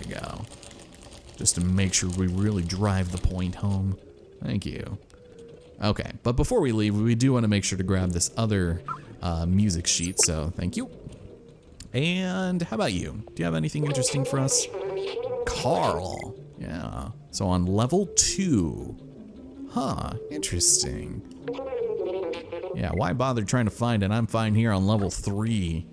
we go. Just to make sure we really drive the point home. Thank you. Okay, but before we leave, we do want to make sure to grab this other music sheet, so thank you. And how about you? Do you have anything interesting for us? Carl. Yeah. So on level 2. Huh, interesting. Yeah, why bother trying to find it? I'm fine here on level 3.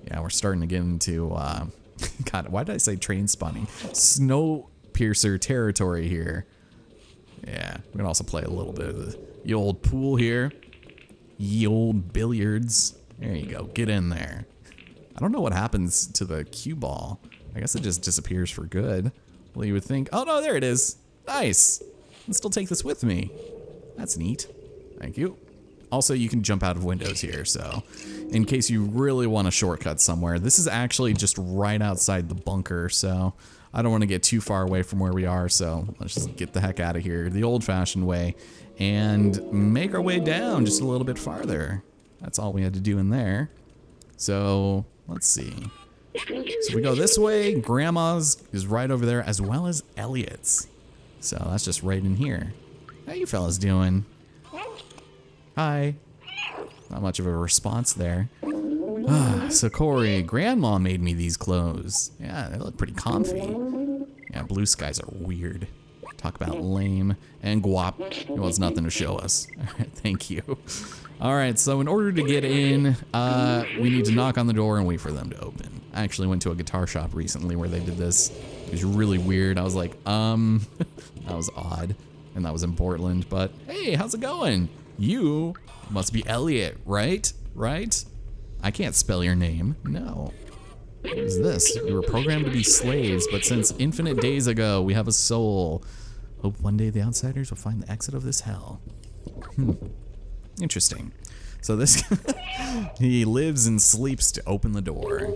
Yeah, we're starting to get into, God, why did I say train spawning? Snowpiercer territory here. Yeah, we can also play a little bit of the old pool here. Ye old billiards. There you go, get in there. I don't know what happens to the cue ball. I guess it just disappears for good. Well, you would think, oh no, there it is. Nice. I'll still take this with me. That's neat. Thank you. Also, you can jump out of windows here, so in case you really want a shortcut somewhere, this is actually just right outside the bunker, so I don't want to get too far away from where we are, so let's just get the heck out of here the old-fashioned way and make our way down just a little bit farther. That's all we had to do in there. So let's see. So we go this way. Grandma's is right over there, as well as Elliot's. So that's just right in here. How you fellas doing? Hi. Not much of a response there. So Corey, Grandma made me these clothes. Yeah, they look pretty comfy. Yeah, blue skies are weird. Talk about lame and guap. Well, it's nothing to show us. Thank you. All right, so in order to get in, we need to knock on the door and wait for them to open. I actually went to a guitar shop recently where they did this. It was really weird. I was like, that was odd. And that was in Portland, but hey, how's it going? You must be Elliot, right? Right? I can't spell your name. No. What is this? We were programmed to be slaves, but since infinite days ago, we have a soul. Hope one day the outsiders will find the exit of this hell. Interesting. So this, he lives and sleeps to open the door.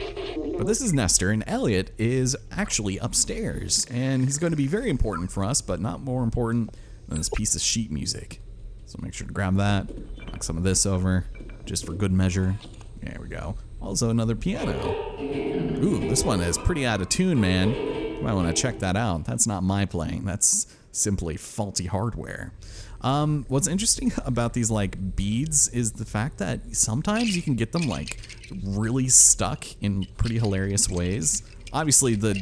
But this is Nestor, and Elliot is actually upstairs, and he's going to be very important for us, but not more important than this piece of sheet music. So make sure to grab that, knock some of this over, just for good measure. There we go. Also another piano. Ooh, this one is pretty out of tune, man. You might want to check that out. That's not my playing. That's simply faulty hardware. What's interesting about these like beads is the fact that sometimes you can get them like really stuck in pretty hilarious ways. Obviously the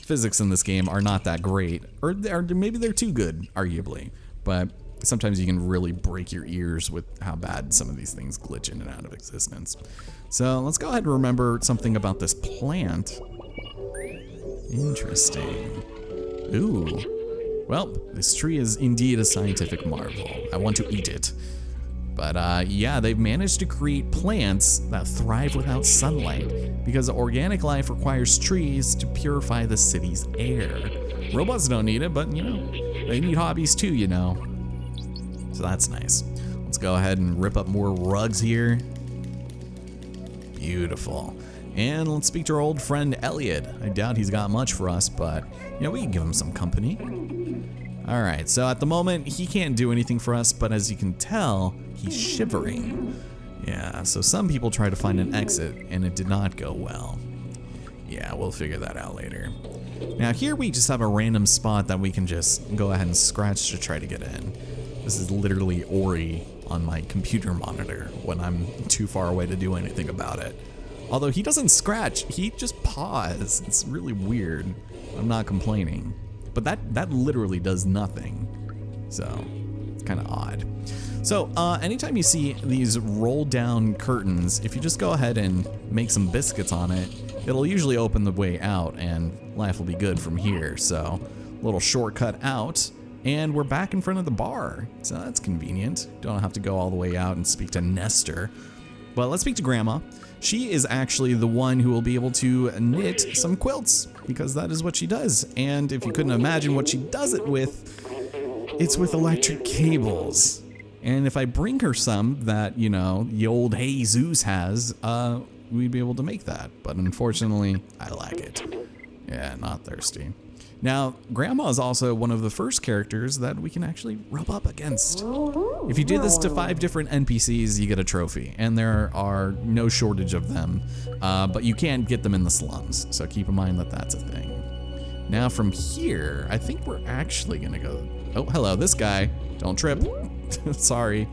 physics in this game are not that great, or maybe they're too good, arguably, but sometimes you can really break your ears with how bad some of these things glitch in and out of existence. So let's go ahead and remember something about this plant. Interesting. Ooh. Well, this tree is indeed a scientific marvel. I want to eat it. But yeah, they've managed to create plants that thrive without sunlight because organic life requires trees to purify the city's air. Robots don't need it, but you know, they need hobbies too, you know. So that's nice. Let's go ahead and rip up more rugs here. Beautiful. And let's speak to our old friend Elliot. I doubt he's got much for us, but you know, we can give him some company. All right, so at the moment, he can't do anything for us, but as you can tell, he's shivering. Yeah, so some people try to find an exit, and it did not go well. Yeah, we'll figure that out later. Now here we just have a random spot that we can just go ahead and scratch to try to get in. This is literally Ori on my computer monitor when I'm too far away to do anything about it. Although he doesn't scratch, he just paws. It's really weird. I'm not complaining. But that literally does nothing. So it's kind of odd. So anytime you see these roll down curtains, if you just go ahead and make some biscuits on it, it'll usually open the way out and life will be good from here. So a little shortcut out and we're back in front of the bar. So that's convenient. Don't have to go all the way out and speak to Nestor. But let's speak to Grandma. She is actually the one who will be able to knit some quilts because that is what she does. And if you couldn't imagine what she does it with, it's with electric cables. And if I bring her some that, you know, the old Jesus has, we'd be able to make that. But unfortunately, I lack it. Yeah, not thirsty. Now, Grandma is also one of the first characters that we can actually rub up against. If you do this to 5 different NPCs, you get a trophy, and there are no shortage of them, but you can't get them in the slums, so keep in mind that that's a thing. Now from here, I think we're actually gonna go, oh, hello, this guy, don't trip, sorry.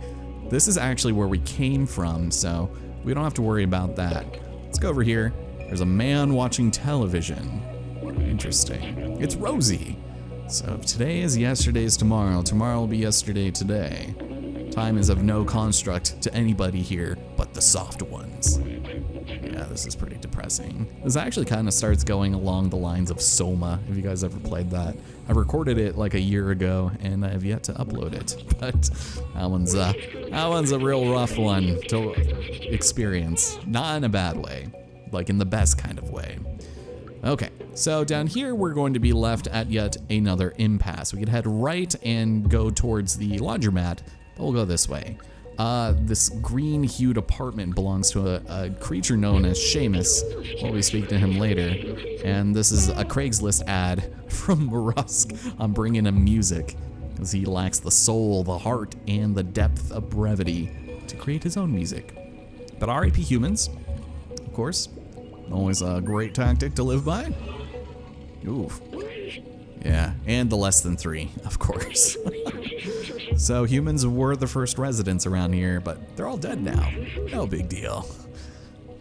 This is actually where we came from, so we don't have to worry about that. Let's go over here. There's a man watching television. Interesting. It's Rosie. So if today is yesterday's tomorrow, tomorrow will be yesterday today. Time is of no construct to anybody here but the soft ones. Yeah, this is pretty depressing. This actually kind of starts going along the lines of Soma, if you guys ever played that. I recorded it like a year ago, and I have yet to upload it. But that one's a real rough one to experience. Not in a bad way, like in the best kind of way. Okay, so down here we're going to be left at yet another impasse. We could head right and go towards the laundromat, but we'll go this way. This green-hued apartment belongs to a creature known as Seamus. We'll be speaking to him later. And this is a Craigslist ad from Rusk on bringing him music, because he lacks the soul, the heart, and the depth of brevity to create his own music. But RIP humans, of course. Always a great tactic to live by. Oof. Yeah, and the less than 3, of course. So humans were the first residents around here, but they're all dead now. No big deal.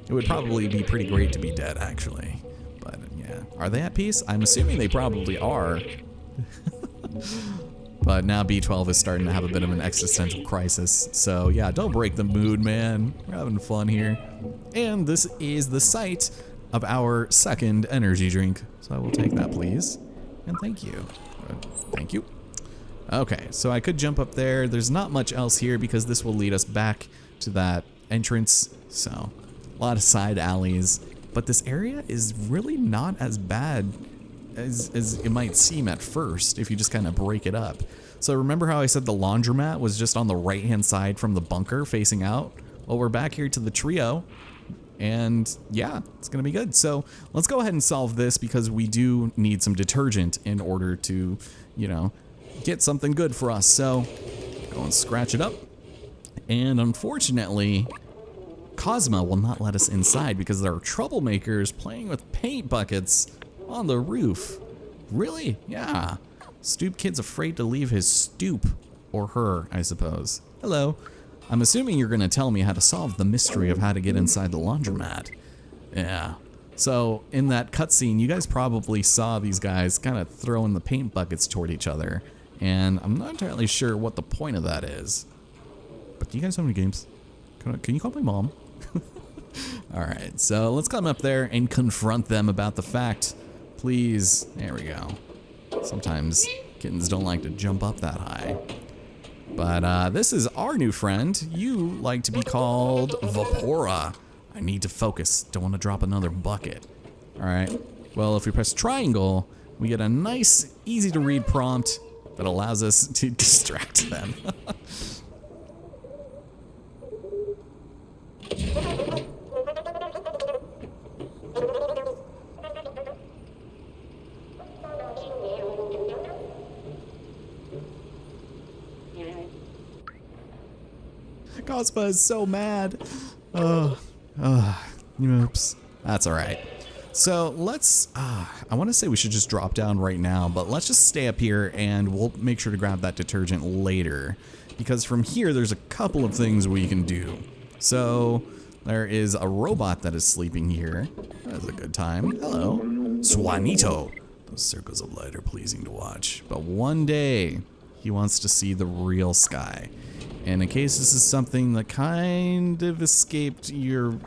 It would probably be pretty great to be dead, actually. But yeah, are they at peace? I'm assuming they probably are. But now B12 is starting to have a bit of an existential crisis. So yeah, don't break the mood, man. We're having fun here. And this is the site of our second energy drink. So I will take that, please. And thank you. Thank you. Okay, so I could jump up there. There's not much else here because this will lead us back to that entrance. So a lot of side alleys. But this area is really not as bad as it might seem at first if you just kind of break it up. So remember how I said the laundromat was just on the right-hand side from the bunker facing out? Well, we're back here to the trio, and yeah, it's gonna be good. So let's go ahead and solve this because we do need some detergent in order to, you know, get something good for us. So go and scratch it up. And unfortunately, Cosma will not let us inside because there are troublemakers playing with paint buckets on the roof. Really? Yeah. Stoop kid's afraid to leave his stoop. Or her, I suppose. Hello. I'm assuming you're gonna tell me how to solve the mystery of how to get inside the laundromat. Yeah. So in that cutscene, you guys probably saw these guys kind of throwing the paint buckets toward each other. And I'm not entirely sure what the point of that is. But do you guys have any games? Can you call my mom? Alright, so let's come up there and confront them about the fact. Please. There we go. Sometimes kittens don't like to jump up that high. But this is our new friend. You like to be called Vapora. I need to focus. Don't want to drop another bucket. Alright. Well, if we press triangle, we get a nice, easy to read prompt that allows us to distract them. Cospa is so mad. Oops. That's all right. So let's, I want to say we should just drop down right now, but let's just stay up here and we'll make sure to grab that detergent later. Because from here, there's a couple of things we can do. So there is a robot that is sleeping here. That's a good time. Hello. Swanito. Those circles of light are pleasing to watch. But one day, he wants to see the real sky. And in case this is something that kind of escaped your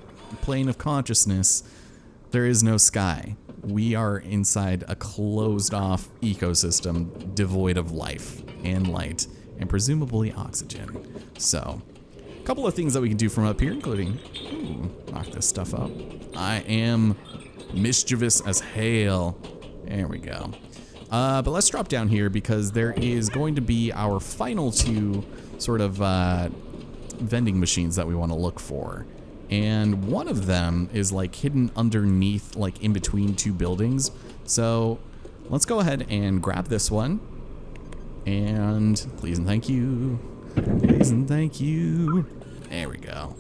plane of consciousness, there is no sky. We are inside a closed-off ecosystem devoid of life and light and presumably oxygen. So, a couple of things that we can do from up here, including, knock this stuff up. I am mischievous as hail. There we go. But let's drop down here because there is going to be our final 2 sort of vending machines that we want to look for. And one of them is like hidden underneath, like in between 2 buildings. So let's go ahead and grab this one. And please and thank you. Please and thank you. There we go.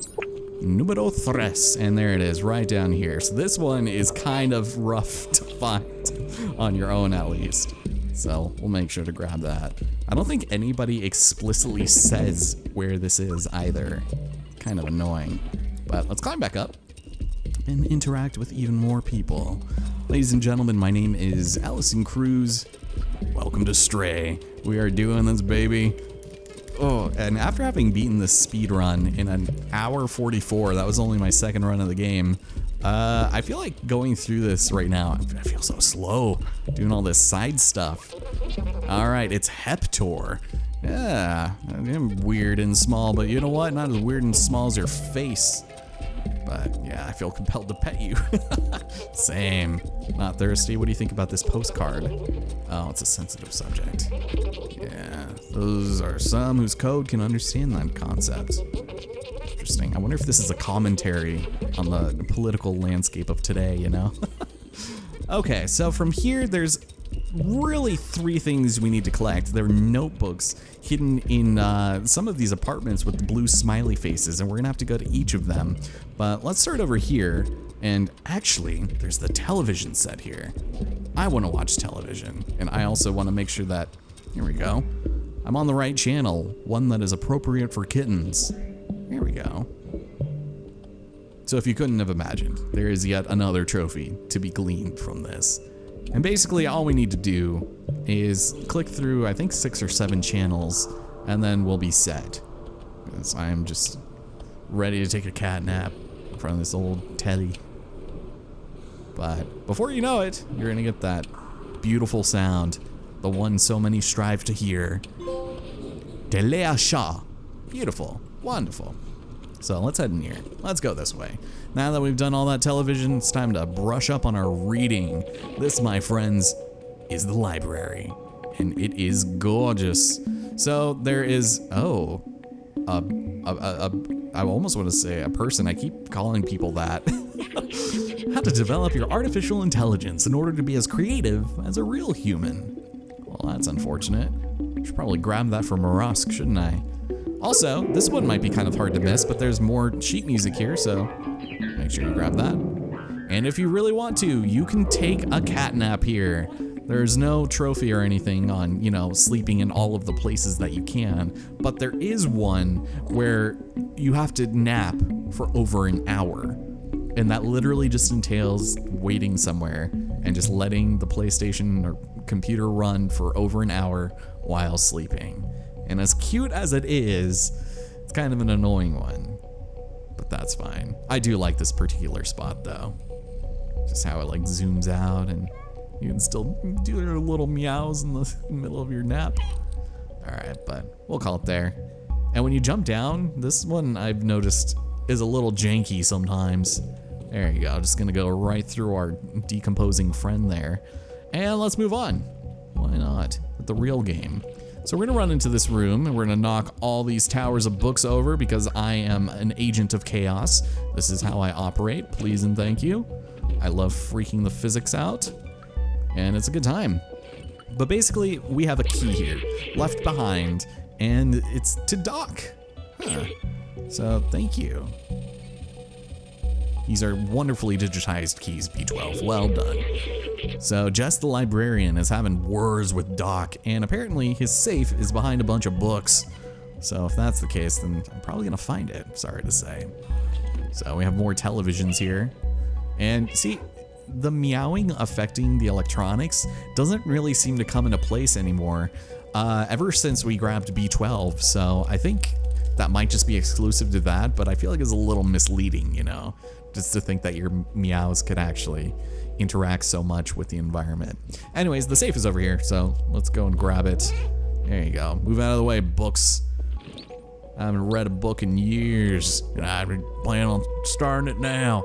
Numero tres. And there it is right down here. So this one is kind of rough to find on your own at least. So we'll make sure to grab that. I don't think anybody explicitly says where this is either. Kind of annoying. But let's climb back up and interact with even more people. Ladies and gentlemen, my name is Allison Cruz. Welcome to Stray. We are doing this, baby. Oh, and after having beaten this speed run in an hour 44, that was only my second run of the game. I feel like going through this right now, I feel so slow doing all this side stuff. All right, it's Heptor. Yeah, I'm weird and small, but you know what? Not as weird and small as your face. But yeah, I feel compelled to pet you. Same. Not thirsty. What do you think about this postcard? Oh, it's a sensitive subject. Yeah, those are some whose code can understand that concept. Interesting. I wonder if this is a commentary on the political landscape of today, you know? Okay, so from here, there's really 3 things we need to collect. There are notebooks hidden in some of these apartments with the blue smiley faces, and we're gonna have to go to each of them. But let's start over here, and actually, there's the television set here. I wanna watch television, and I also wanna make sure that, here we go, I'm on the right channel, one that is appropriate for kittens. Here we go. So if you couldn't have imagined, there is yet another trophy to be gleaned from this. And basically all we need to do is click through, I think 6 or 7 channels, and then we'll be set. Because I am just ready to take a cat nap in front of this old telly. But before you know it, you're gonna get that beautiful sound, the one so many strive to hear. Delea Shah. Beautiful, wonderful. So let's head in here. Let's go this way. Now that we've done all that television, it's time to brush up on our reading. This, my friends, is the library, and it is gorgeous. So there is, I almost want to say a person. I keep calling people that. How to develop your artificial intelligence in order to be as creative as a real human. Well, that's unfortunate. Should probably grab that from Morosk, shouldn't I? Also, this one might be kind of hard to miss, but there's more sheet music here, so make sure you grab that. And if you really want to, you can take a cat nap here. There's no trophy or anything on, you know, sleeping in all of the places that you can, but there is one where you have to nap for over an hour. And that literally just entails waiting somewhere and just letting the PlayStation or computer run for over an hour while sleeping. And as cute as it is, it's kind of an annoying one, but that's fine. I do like this particular spot though. Just how it like zooms out and you can still do your little meows in the middle of your nap. All right, but we'll call it there. And when you jump down, this one I've noticed is a little janky sometimes. There you go, just gonna go right through our decomposing friend there. And let's move on. Why not? With the real game. So we're gonna run into this room and we're gonna knock all these towers of books over because I am an agent of chaos. This is how I operate, please and thank you. I love freaking the physics out, and it's a good time. But basically, we have a key here, left behind, and it's to Doc. Huh. So thank you. These are wonderfully digitized keys, B12, well done. So Jess the librarian is having words with Doc, and apparently his safe is behind a bunch of books. So if that's the case, then I'm probably gonna find it, sorry to say. So we have more televisions here. And see, the meowing affecting the electronics doesn't really seem to come into place anymore ever since we grabbed B12, so I think that might just be exclusive to that, but I feel like it's a little misleading, you know, just to think that your meows could actually interact so much with the environment. Anyways, the safe is over here, so let's go and grab it. There you go. Move out of the way, books. I haven't read a book in years, and I've been planning on starting it now.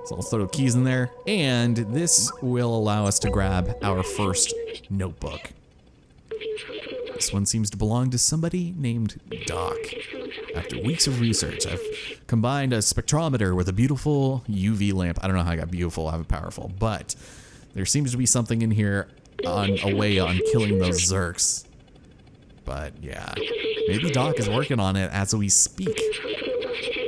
So let's throw the keys in there, and this will allow us to grab our first notebook. This one seems to belong to somebody named Doc. After weeks of research, I've combined a spectrometer with a beautiful UV lamp. I don't know how I got beautiful, I have it powerful, but there seems to be something in here away on killing those Zerks. But yeah, maybe Doc is working on it as we speak.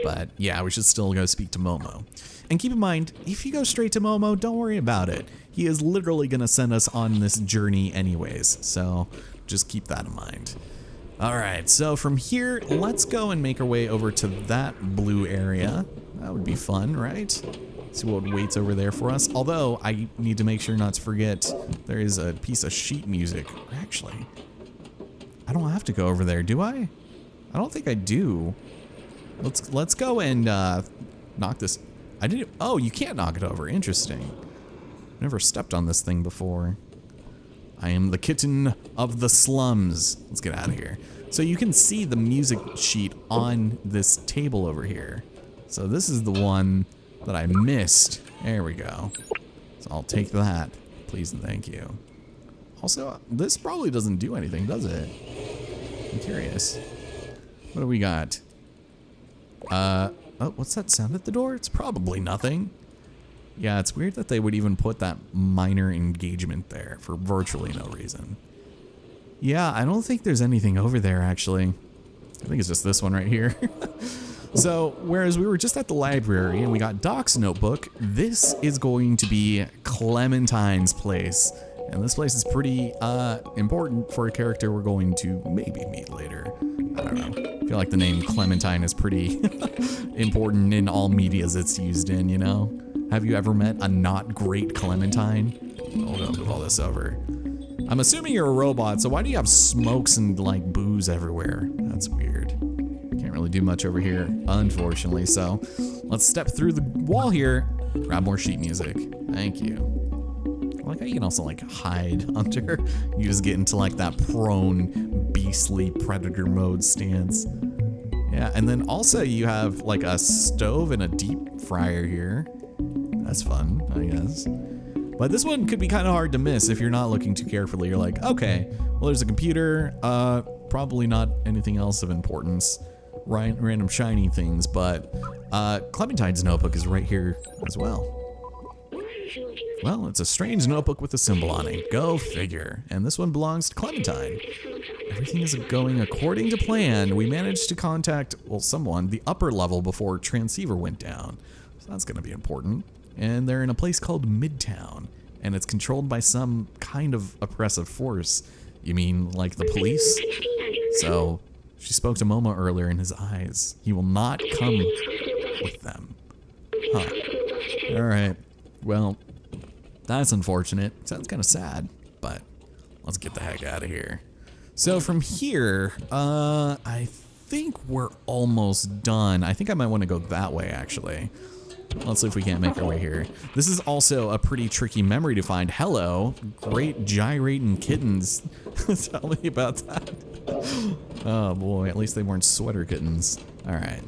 But yeah, we should still go speak to Momo. And keep in mind, if you go straight to Momo, don't worry about it. He is literally going to send us on this journey anyways. So just keep that in mind. All right, so from here, let's go and make our way over to that blue area. That would be fun, right? See what waits over there for us. Although, I need to make sure not to forget there is a piece of sheet music. Actually, I don't have to go over there, do I? I don't think I do. Let's go and knock this. I didn't. Oh, you can't knock it over. Interesting. Never stepped on this thing before. I am the kitten of the slums. Let's get out of here. So you can see the music sheet on this table over here. So this is the one that I missed. There we go. So I'll take that. Please and thank you. Also, this probably doesn't do anything, does it? I'm curious. What do we got? Oh, what's that sound at the door? It's probably nothing. Yeah, it's weird that they would even put that minor engagement there for virtually no reason. Yeah, I don't think there's anything over there, actually. I think it's just this one right here. So, whereas we were just at the library and we got Doc's notebook, this is going to be Clementine's place. And this place is pretty important for a character we're going to maybe meet later. I don't know. I feel like the name Clementine is pretty important in all medias it's used in, you know? Have you ever met a not great Clementine? Hold on, move all this over. I'm assuming you're a robot, so why do you have smokes and like booze everywhere? That's weird. Can't really do much over here, unfortunately. So let's step through the wall here, grab more sheet music. Thank you. I like how you can also like hide under. You just get into like that prone, beastly predator mode stance. Yeah, and then also you have like a stove and a deep fryer here. That's fun, I guess. But this one could be kind of hard to miss if you're not looking too carefully. You're like, okay, well, there's a computer, probably not anything else of importance, random shiny things, but Clementine's notebook is right here as well. Well, it's a strange notebook with a symbol on it. Go figure. And this one belongs to Clementine. Everything is going according to plan. We managed to contact, well, someone, the upper level before transceiver went down. So that's going to be important. And they're in a place called Midtown, and it's controlled by some kind of oppressive force. You mean like the police? So she spoke to Momo earlier in his eyes. He will not come with them. Huh. All right. Well, that's unfortunate. Sounds kind of sad, but let's get the heck out of here. So from here, I think we're almost done. I think I might want to go that way, actually. Let's see if we can't make our way here. This is also a pretty tricky memory to find. Hello, great gyrating kittens. Tell me about that. Oh boy, at least they weren't sweater kittens. All right,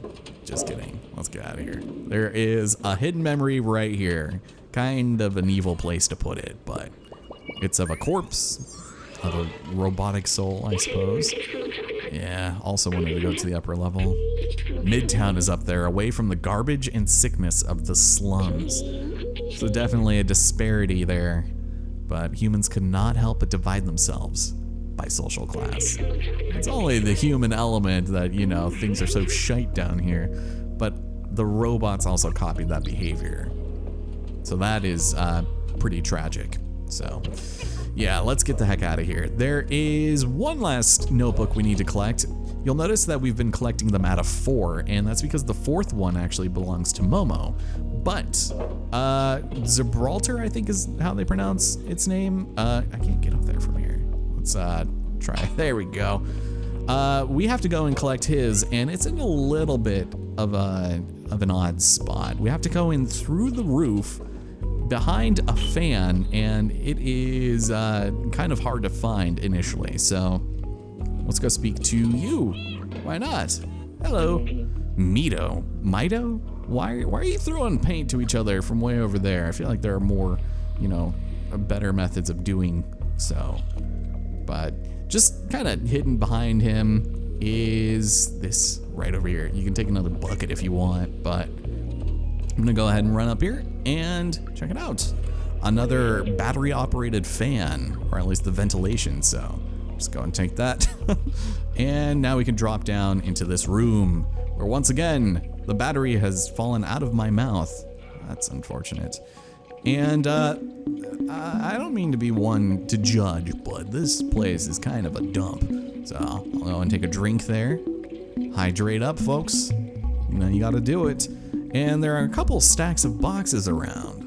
just kidding. Let's get out of here. There is a hidden memory right here. Kind of an evil place to put it, but it's of a corpse, of a robotic soul, I suppose. Yeah, also wanted to go to the upper level. Midtown is up there, away from the garbage and sickness of the slums. So definitely a disparity there, but humans could not help but divide themselves by social class. It's only the human element that, you know, things are so shite down here, but the robots also copied that behavior. So that is pretty tragic. So yeah, let's get the heck out of here. There is one last notebook we need to collect. You'll notice that we've been collecting them out of 4, and that's because the 4th one actually belongs to Momo. But Gibraltar, I think is how they pronounce its name. I can't get up there from here. Let's try. There we go. We have to go and collect his, and it's in a little bit of an odd spot. We have to go in through the roof, behind a fan, and it is kind of hard to find initially. So let's go speak to you. Why not? Hello, Mito. Mito? Why are you throwing paint to each other from way over there? I feel like there are more, you know, better methods of doing so. But just kind of hidden behind him is this right over here. You can take another bucket if you want, but I'm gonna go ahead and run up here and check it out. another battery-operated fan, or at least the ventilation, so just go and take that. And now we can drop down into this room, where once again, the battery has fallen out of my mouth. That's unfortunate. And I don't mean to be one to judge, but this place is kind of a dump. So I'll go and take a drink there. Hydrate up, folks. You know, you gotta do it. And there are a couple stacks of boxes around.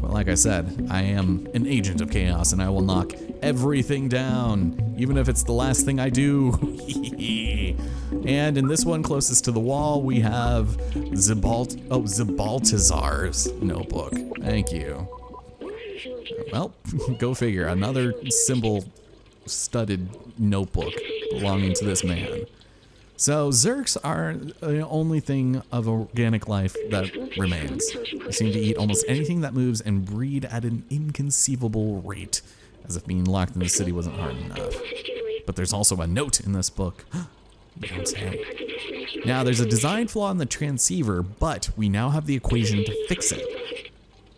But like I said, I am an agent of chaos and I will knock everything down, even if it's the last thing I do. And in this one closest to the wall, we have Zabaltazar's notebook. Thank you. Well, go figure. Another symbol-studded notebook belonging to this man. So Zerks are the only thing of organic life that remains. They seem to eat almost anything that moves and breed at an inconceivable rate, as if being locked in the city wasn't hard enough. But there's also a note in this book. You don't say. Now, there's a design flaw in the transceiver, but we now have the equation to fix it.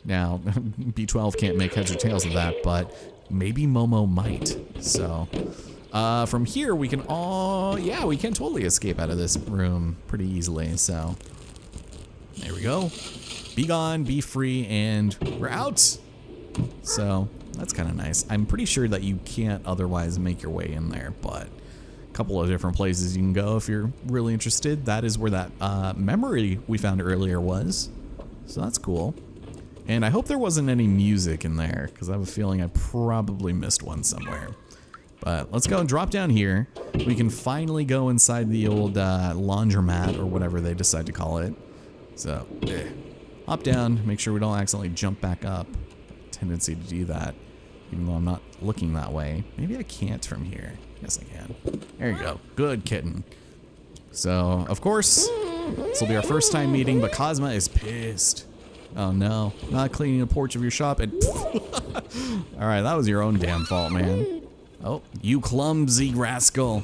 Now, B12 can't make heads or tails of that, but maybe Momo might. So, from here, we can we can totally escape out of this room pretty easily. So, there we go. Be gone, be free, and we're out. So, that's kind of nice. I'm pretty sure that you can't otherwise make your way in there, but a couple of different places you can go if you're really interested. That is where that memory we found earlier was. So that's cool. And I hope there wasn't any music in there, because I have a feeling I probably missed one somewhere. But let's go and drop down here. We can finally go inside the old laundromat, or whatever they decide to call it. So, hop down, make sure we don't accidentally jump back up. Tendency to do that, even though I'm not looking that way. Maybe I can't from here. Yes, I can. There you go. Good kitten. So, of course, this will be our first time meeting, but Cosma is pissed. Oh no, not cleaning the porch of your shop and alright, that was your own damn fault, man. Oh, you clumsy rascal.